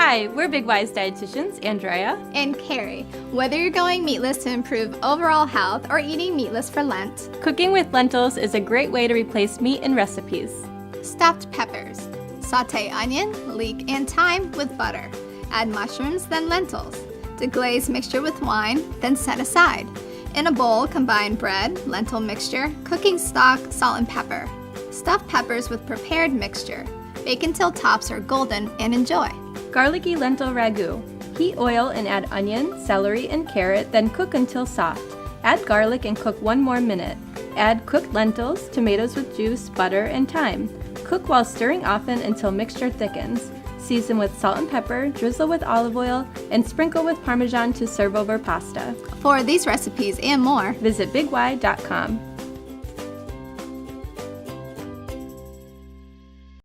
Hi, we're Big Wise dietitians, Andrea and Carrie. Whether you're going meatless to improve overall health or eating meatless for Lent, cooking with lentils is a great way to replace meat in recipes. Stuffed peppers. Sauté onion, leek, and thyme with butter. Add mushrooms, then lentils. Deglaze mixture with wine, then set aside. In a bowl, combine bread, lentil mixture, cooking stock, salt, and pepper. Stuff peppers with prepared mixture. Bake until tops are golden and enjoy. Garlicky lentil ragu. Heat oil and add onion, celery, and carrot, then cook until soft. Add garlic and cook 1 more minute. Add cooked lentils, tomatoes with juice, butter, and thyme. Cook while stirring often until mixture thickens. Season with salt and pepper, drizzle with olive oil, and sprinkle with Parmesan to serve over pasta. For these recipes and more, visit bigY.com.